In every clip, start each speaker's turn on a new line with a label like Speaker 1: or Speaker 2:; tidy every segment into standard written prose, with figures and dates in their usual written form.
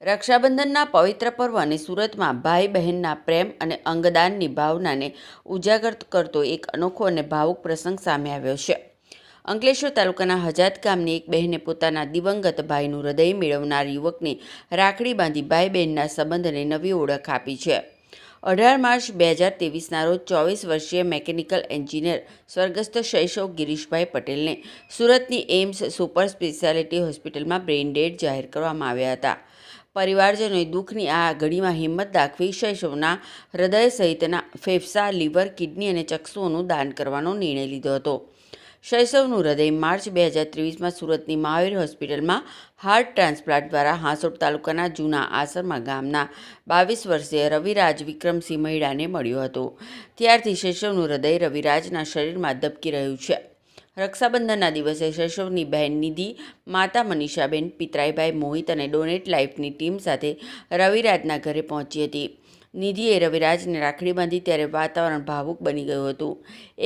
Speaker 1: રક્ષાબંધનના પવિત્ર પર્વ અને સુરતમાં ભાઈ બહેનના પ્રેમ અને અંગદાનની ભાવનાને ઉજાગર કરતો એક અનોખો અને ભાવુક પ્રસંગ સામે આવ્યો છે. અંકલેશ્વર તાલુકાના હજાત ગામની એક બહેને પોતાના દિવંગત ભાઈનું હૃદય મેળવનાર યુવકને રાખડી બાંધી ભાઈ બહેનના સંબંધને નવી ઓળખ આપી છે. 18 માર્ચ 2023ના રોજ 24 વર્ષીય મિકેનિકલ એન્જિનિયર સ્વર્ગસ્થ શૈશવ ગિરીશભાઈ પટેલને સુરતની એમ્સ સુપર સ્પેશિયાલિટી હોસ્પિટલમાં બ્રેઇન ડેડ જાહેર કરવામાં આવ્યા હતા. પરિવારજનોએ દુઃખની આ ઘડીમાં હિંમત દાખવી શૈશવના હૃદય સહિતના ફેફસા, લીવર, કિડની અને ચક્ષુઓનું દાન કરવાનો નિર્ણય લીધો હતો. શૈશવનું હૃદય માર્ચ 2023માં સુરતની મહાવીર હોસ્પિટલમાં હાર્ટ ટ્રાન્સપ્લાન્ટ દ્વારા હાંસોટ તાલુકાના જૂના આસરમા ગામના 22 વર્ષીય રવિરાજ વિક્રમસિંહ મહિડાને મળ્યું હતું. ત્યારથી શૈશવનું હૃદય રવિરાજના શરીરમાં ધબકી રહ્યું છે. રક્ષાબંધનના દિવસે શૈશવની બહેન નિધિ, માતા મનીષાબેન, પિતરાઈભાઈ મોહિત અને ડોનેટ લાઈફની ટીમ સાથે રવિરાજના ઘરે પહોંચી હતી. નિધિએ રવિરાજને રાખડી બાંધી ત્યારે વાતાવરણ ભાવુક બની ગયું હતું.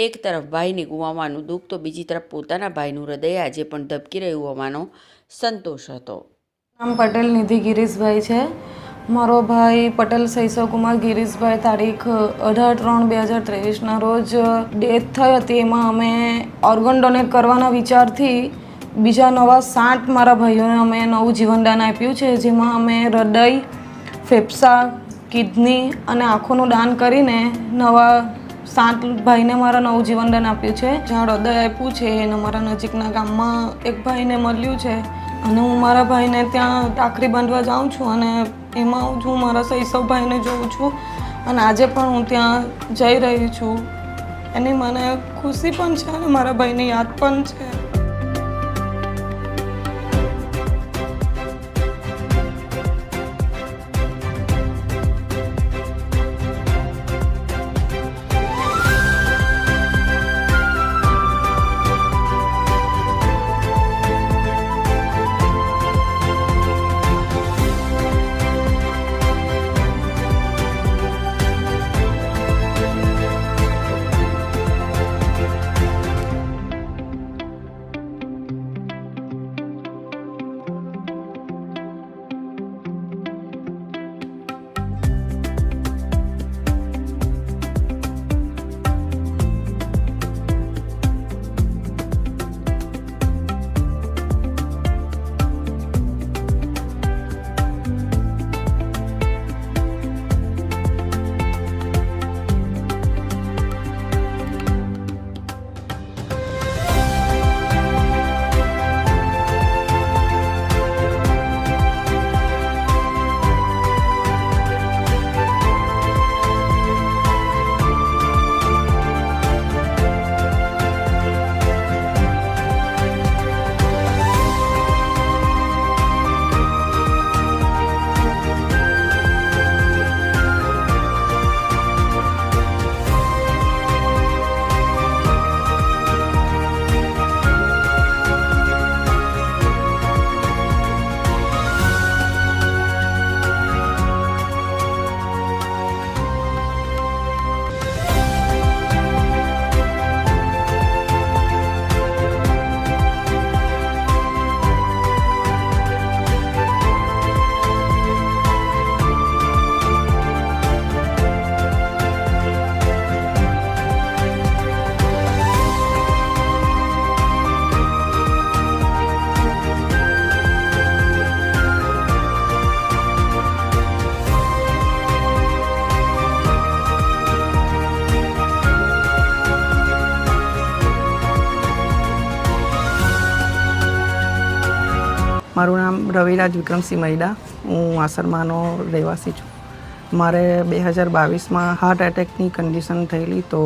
Speaker 1: એક તરફ ભાઈને ગુમાવવાનું દુઃખ તો બીજી તરફ પોતાના ભાઈનું હૃદય આજે પણ ધબકી રહ્યું હોવાનો સંતોષ હતો.
Speaker 2: નામ પટેલ નિધિ ગિરીશભાઈ છે. મારો ભાઈ પટેલ શૈશવ કુમાર ગિરીશભાઈ તારીખ 18/3/2023ના રોજ ડેથ થઈ હતી. એમાં અમે ઓર્ગન ડોનેટ કરવાના વિચારથી બીજા નવા 7 મારા ભાઈઓને અમે નવું જીવનદાન આપ્યું છે, જેમાં અમે હૃદય, ફેફસા, કિડની અને આંખોનું દાન કરીને નવા 7 ભાઈને મારા નવું જીવનદાન આપ્યું છે. જ્યાં હૃદય આપ્યું છે એને મારા નજીકના ગામમાં એક ભાઈને મળ્યું છે અને હું મારા ભાઈને ત્યાં રાખડી બાંધવા જાઉં છું અને એમાં હું મારા શૈશવ ભાઈને જોઉં છું અને આજે પણ હું ત્યાં જઈ રહી છું. એની મને ખુશી પણ છે અને મારા ભાઈને યાદ પણ છે.
Speaker 3: મારું નામ રવિરાજ વિક્રમસિંહ મહિડા. હું આસરમાનો રહેવાસી છું. મારે 2022માં હાર્ટ એટેકની કન્ડિશન થયેલી, તો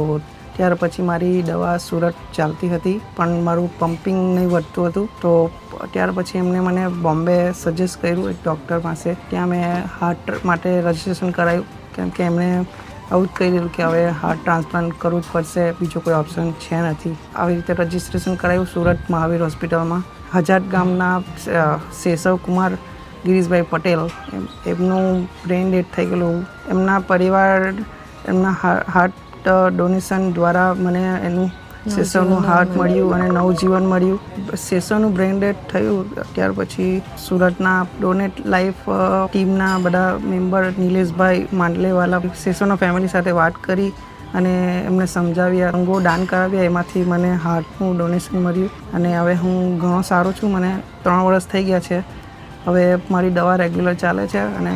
Speaker 3: ત્યાર પછી મારી દવા સુરત ચાલતી હતી પણ મારું પમ્પિંગ નહીં વધતું હતું. તો ત્યાર પછી એમને મને બોમ્બે સજેસ્ટ કર્યું એક ડૉક્ટર પાસે. ત્યાં મેં હાર્ટ માટે રજિસ્ટ્રેશન કરાવ્યું, કેમ કે એમણે આવું જ કહી દીધું કે હવે હાર્ટ ટ્રાન્સપ્લાન્ટ કરવું જ પડશે, બીજો કોઈ ઓપ્શન છે નથી. આવી રીતે રજિસ્ટ્રેશન કરાવ્યું સુરત મહાવીર હોસ્પિટલમાં. હજાત ગામના શૈશવ કુમાર ગિરીશભાઈ પટેલ, એમનું બ્રેઇન ડેડ થઈ ગયેલું. એમના પરિવાર એમના હાર્ટ ડોનેશન દ્વારા મને એનું સેસવનું હાર્ટ મળ્યું અને નવું જીવન મળ્યું. સેસવનું બ્રેઇન ડેડ થયું ત્યાર પછી સુરતના ડોનેટ લાઈફ ટીમના બધા મેમ્બર નિલેશભાઈ માંડલેવાલા સેસવના ફેમિલી સાથે વાત કરી અને એમને સમજાવ્યા, અંગો દાન કરાવ્યા. એમાંથી મને હાર્ટનું ડોનેશન મળ્યું અને હવે હું ઘણો સારો છું. મને 3 વર્ષ થઈ ગયા છે. હવે મારી દવા રેગ્યુલર ચાલે છે અને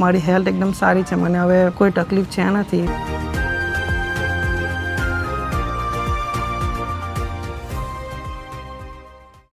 Speaker 3: મારી હેલ્થ એકદમ સારી છે. મને હવે કોઈ તકલીફ છે નથી.